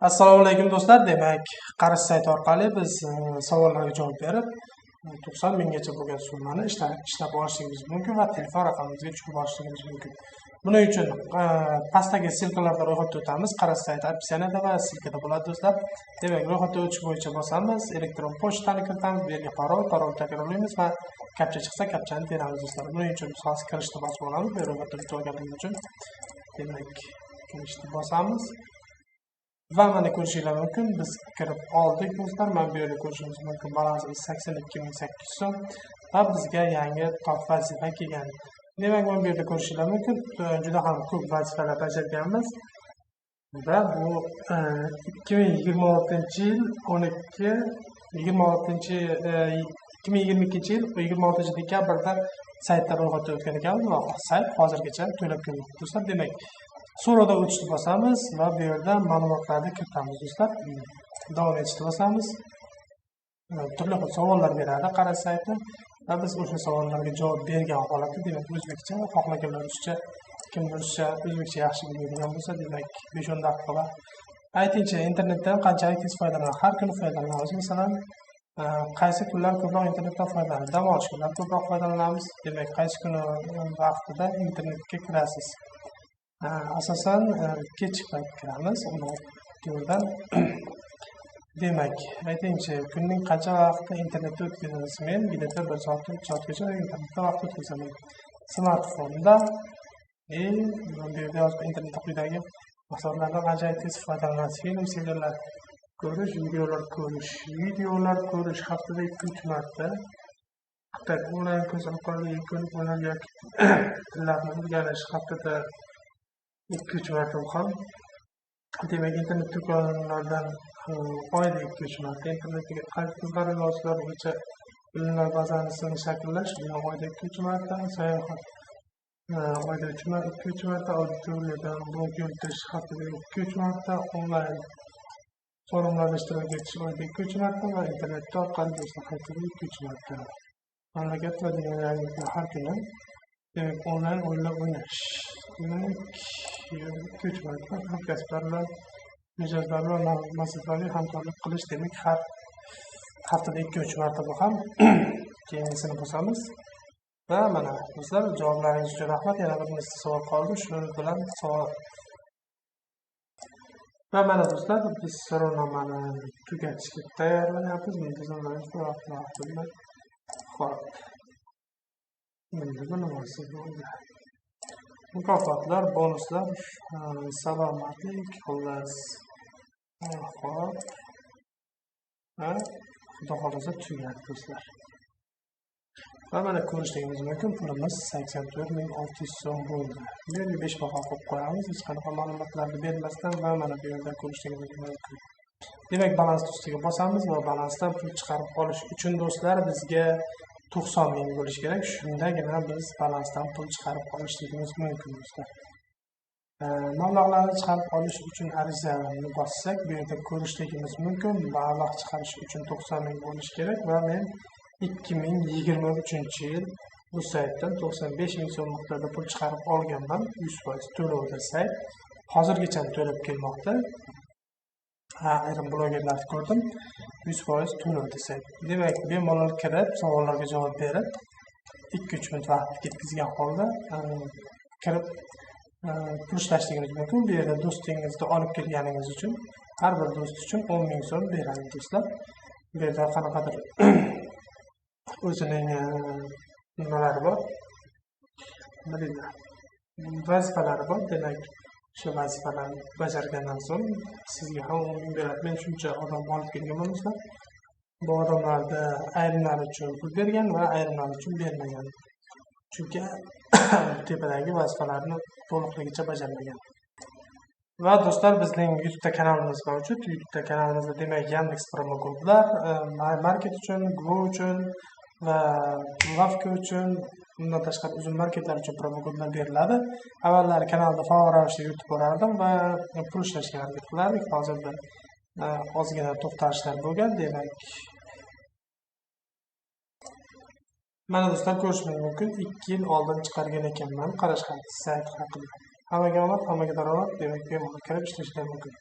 Assalomu alaykum do'stlar. Demak, qarish sayti orqali biz savollarga javob berib, 90 minggacha bo'lgan summani ishlab olishingiz mumkin va telefon raqamingizga tushirib olishingiz mumkin. Buning uchun pastdagi silkalarda ro'yxatga o'tamiz. Qarish sayti opsiyasida va silkada bo'ladi do'stlar. Demak, ro'yxatga o'tish bo'yicha bosamiz, elektron pochtani kiritamiz, bu yerga parol takrorlaymiz va kapcha chiqsa kapchani teramiz do'stlar. Buning uchun hozir kirishni bosib olamiz. Bu ro'yxatga o'tib olganimiz uchun demak, kirishni bosamiz. Va mana ko'rishingiz mumkin, biz kirib oldik do'stlar. Mana bu yerda ko'rishingiz mumkin, balansimiz 82.800 so'm va bizga yangi top vazifa kelgan. Demak, mana bu yerda ko'rishingiz mumkin, juda ham ko'p vazifalar bajarganmiz va bu 2022-yil 26-dekabrda saytda ro'yxatga o'tgan ekanmiz va sayt hozirgacha to'lab kelmoqda do'stlar. Demak, so'rovda o'tishni bosamiz va bu yerda ma'lumotlarni kiritamiz do'stlar. Davom etishni bosamiz. Turli xil savollar beradi qarish sayti va biz o'sha savollarga javob bergan holatda, demak, o'zbekcha xohlaganlar ruscha, kim ruscha, o'zbekcha yaxshi biladigan bo'lsa, demak, 5-10 daqiqa. Aytingchi, internetdan qanchalik tez foydalanasiz? Har kuni foydalanamiz. Masalan, qaysi kunlar ko'proq internetdan foydalanasiz? Dam olish kunlari ko'proq foydalanamiz. Demak, qaysi kuni vaqtida internetga kirasiz? Asosan kech payt kiramiz, undan demak, aytingchi, kunning qancha vaqtda internetda o'tkazasiz? Men biletda 1 soat 3 soatgacha internetda vaqt o'tkazaman. Smartfonda bu yerda yozib internetda quyidagi mahsulotlardan qanchalik tez foydalanasiz? Film, seriallar ko'rish, videolar ko'rish haftada 2-3 marta. Onlayn kurs orqali ko'rib yoki tillarni o'rganish haftada 2-3 marta ham. Demak, internet do'konlaridan oyda 2-3 marta, internetga qiziqarli bo'yicha bilimlar bazasini shakllash, oyda 2-3 marta, sayohat oyda 2-3 marta, auditoriyadan blog yuritirish haftada 2-3 marta, onlayn forumlarda ishtirok etish oyda 2-3 marta va internet orqali do'stlar haftada 2-3 marta. Mamlakat va dunyoda har kuni demak, onlayn o'yinlar o'ynash. Demak, 2-3 marta hamkasblar bilan mijozlar bilan masofaviy hamkorlik qilish, demak, har haftada 2-3 marta bu ham. Keyingisini bosamiz. Va mana do'stlar, javoblaringiz uchun rahmat. Yana bir nechta savol qoldi, shular bilan savol. Va mana do'stlar, biz so'rovnomani tugatishga tayyorlanyapmiz. Xo'p. Endi bu nimasi bo'ldi? Mukofotlar, bonuslar, salomatlik, xullas. Xo'p. Va xudo xolasa tugadi do'stlar. Va mana ko'rishingiz mumkin, pulimiz 84.600 so'm bo'ldi. Bu yerga 5 baho qo'yib qo'yamiz, hech qanaqa ma'lumotlarni bermasdan va mana bu yerda ko'rishingiz mumkin. Demak, balans ustiga bosamiz va balansdan pul chiqarib olish uchun do'stlar bizga 90 ming bo'lish kerak. Shundagina biz balansdan pul chiqarib olishimiz mumkin do'stlar. Mablag'larni chiqarib olish uchun arizani bossak, bu yerda ko'rishimiz mumkin. Mablag' chiqarish uchun 90 ming bo'lish kerak va men 2023-yil bu saytdan 95 ming so'm miqdorida pul chiqarib olganman. 100% to'lovda sayt. Hozirgacha to'lab kelmoqda. Ayrim blogerlarni ko'rdim, 100% to'lovda sayt. Demak, bemalol kirib, savollarga javob berib, 2-3 minut vaqt ketkazgan holda kirib pul ishlashingiz mumkin. Bu yerda do'stingizni olib kelganingiz uchun har bir do'st uchun 10 ming so'm beradi do'stlar. Bu yerda qanaqadir o'zining nimalari bor, vazifalari bor. Demak, shu vazifalarni bajargandan so'ng sizga ham 10 ming beradi. Men shuncha odam olib kelganman do'stlar. Bu odamlarda ayrimlari uchun pul bergan va ayrimlari uchun bermagan. Chunki tepadagi vazifalarni to'liqligicha bajarmagan. Va do'stlar, bizning YouTube kanalimiz mavjud. YouTube kanalimizda demak, Yandex promo kodlar, market uchun, Go uchun va Lavka uchun, bundan tashqari uzun marketlar uchun promo kodlar beriladi. Avvallari kanalda faol ravishda yuritib borardim va pul ishlashga harakat qilardik. Hozirda ozgina to'xtalishlar bo'lgan. Demak, mana do'stlar, ko'rishingiz mumkin, 2 yil oldin chiqargan ekanman qarish sayti haqida. Hammaga omad, hammaga daromad. Demak, bemalol kirib ishlashlar mumkin.